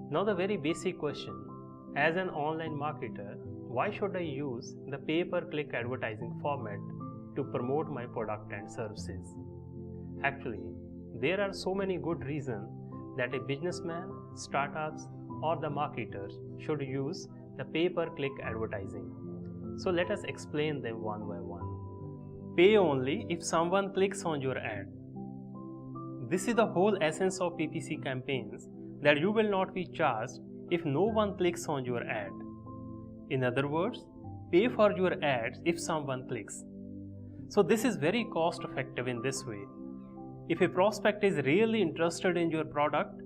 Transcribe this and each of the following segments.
Now the very basic question, as an online marketer, why should I use the pay-per-click advertising format to promote my product and services? Actually, there are so many good reasons that a businessman, startups, or the marketers should use the pay-per-click advertising. So let us explain them one by one. Pay only if someone clicks on your ad. This is the whole essence of PPC campaigns, that you will not be charged if no one clicks on your ad. In other words, pay for your ads if someone clicks. So this is very cost effective in this way. If a prospect is really interested in your product,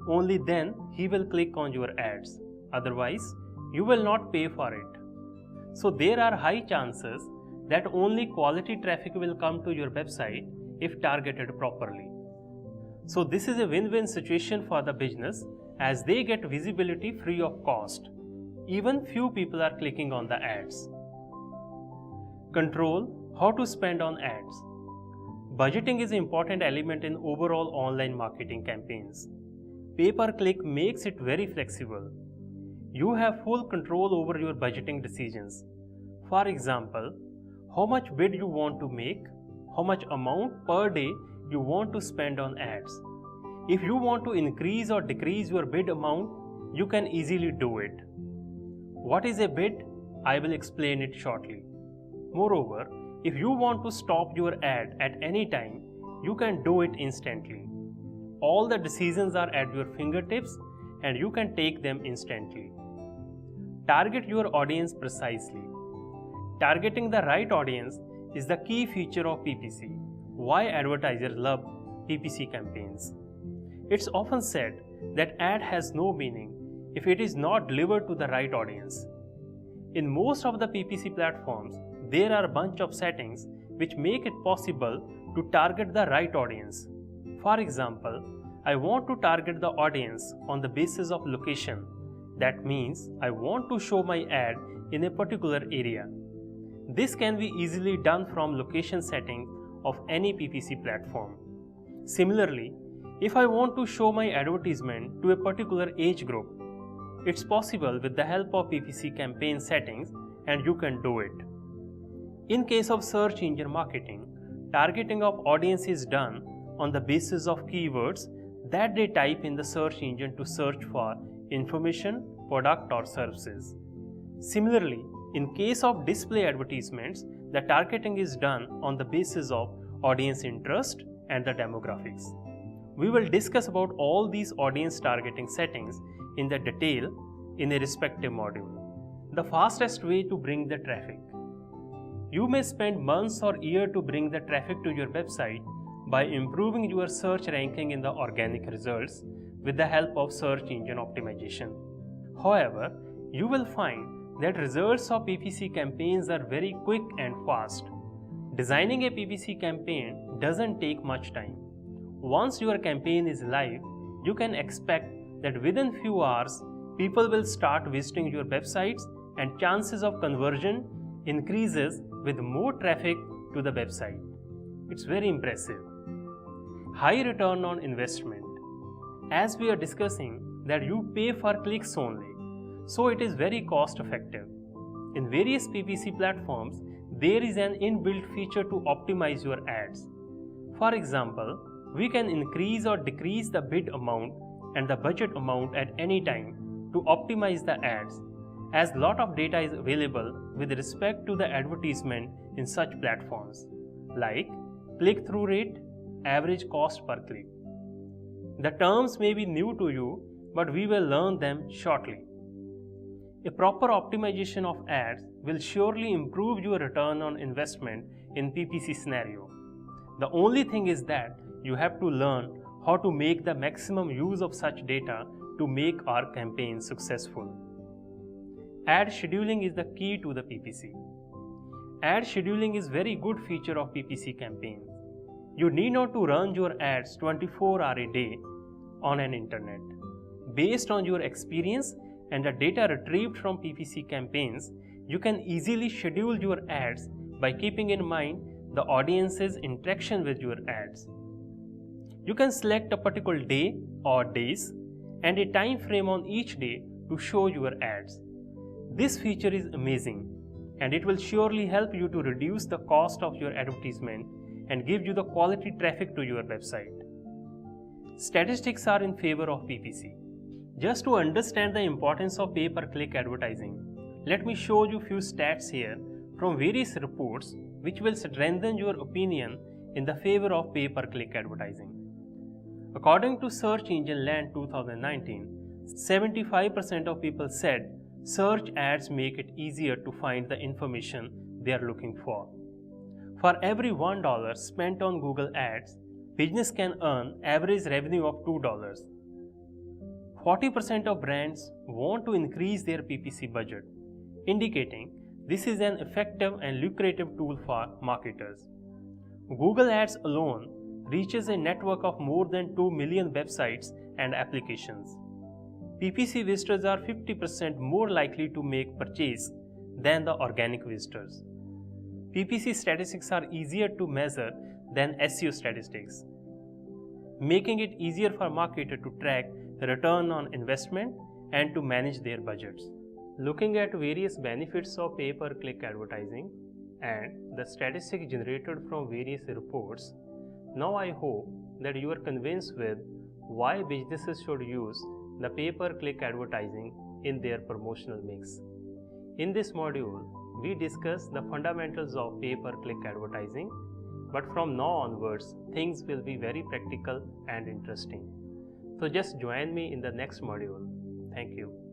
only then he will click on your ads. Otherwise, you will not pay for it. So there are high chances that only quality traffic will come to your website if targeted properly. So this is a win-win situation for the business, as they get visibility free of cost. Even few people are clicking on the ads. Control how to spend on ads. Budgeting is an important element in overall online marketing campaigns. Pay-per-click makes it very flexible. You have full control over your budgeting decisions. For example, how much bid you want to make, how much amount per day you want to spend on ads. If you want to increase or decrease your bid amount, you can easily do it. What is a bid? I will explain it shortly. Moreover, if you want to stop your ad at any time, you can do it instantly. All the decisions are at your fingertips and you can take them instantly. Target your audience precisely. Targeting the right audience is the key feature of PPC. Why advertisers love PPC campaigns? It's often said that ad has no meaning if it is not delivered to the right audience. In most of the PPC platforms, there are a bunch of settings which make it possible to target the right audience. For example, I want to target the audience on the basis of location. That means I want to show my ad in a particular area. This can be easily done from location settings of any PPC platform. Similarly, if I want to show my advertisement to a particular age group, it's possible with the help of PPC campaign settings, and you can do it. In case of search engine marketing, targeting of audience is done on the basis of keywords that they type in the search engine to search for information, product or services. Similarly, in case of display advertisements, the targeting is done on the basis of audience interest and the demographics. We will discuss about all these audience targeting settings in the detail in a respective module. The fastest way to bring the traffic. You may spend months or years to bring the traffic to your website by improving your search ranking in the organic results with the help of search engine optimization. However, you will find that results of PPC campaigns are very quick and fast. Designing a PPC campaign doesn't take much time. Once your campaign is live, you can expect that within few hours, people will start visiting your websites and chances of conversion increases with more traffic to the website. It's very impressive. High return on investment. As we are discussing that you pay for clicks only, so it is very cost effective. In various PPC platforms, there is an inbuilt feature to optimize your ads. For example, we can increase or decrease the bid amount and the budget amount at any time to optimize the ads, as lot of data is available with respect to the advertisement in such platforms, like click-through rate, average cost per click. The terms may be new to you, but we will learn them shortly. A proper optimization of ads will surely improve your return on investment in PPC scenario. The only thing is that you have to learn how to make the maximum use of such data to make our campaign successful. Ad scheduling is the key to the PPC. Ad scheduling is very good feature of PPC campaigns. You need not to run your ads 24 hours a day on an internet. Based on your experience and the data retrieved from PPC campaigns, you can easily schedule your ads by keeping in mind the audience's interaction with your ads. You can select a particular day or days and a time frame on each day to show your ads. This feature is amazing and it will surely help you to reduce the cost of your advertisement and give you the quality traffic to your website. Statistics are in favor of PPC. Just to understand the importance of pay-per-click advertising, let me show you few stats here from various reports which will strengthen your opinion in the favor of pay-per-click advertising. According to Search Engine Land 2019, 75% of people said search ads make it easier to find the information they are looking for. For every $1 spent on Google Ads, business can earn average revenue of $2. 40% of brands want to increase their PPC budget, indicating this is an effective and lucrative tool for marketers. Google Ads alone reaches a network of more than 2 million websites and applications. PPC visitors are 50% more likely to make purchase than the organic visitors. PPC statistics are easier to measure than SEO statistics, making it easier for marketers to track the return on investment and to manage their budgets. Looking at various benefits of pay-per-click advertising and the statistics generated from various reports, now I hope that you are convinced with why businesses should use the pay-per-click advertising in their promotional mix. In this module, we discuss the fundamentals of pay-per-click advertising, but from now onwards, things will be very practical and interesting. So just join me in the next module. Thank you.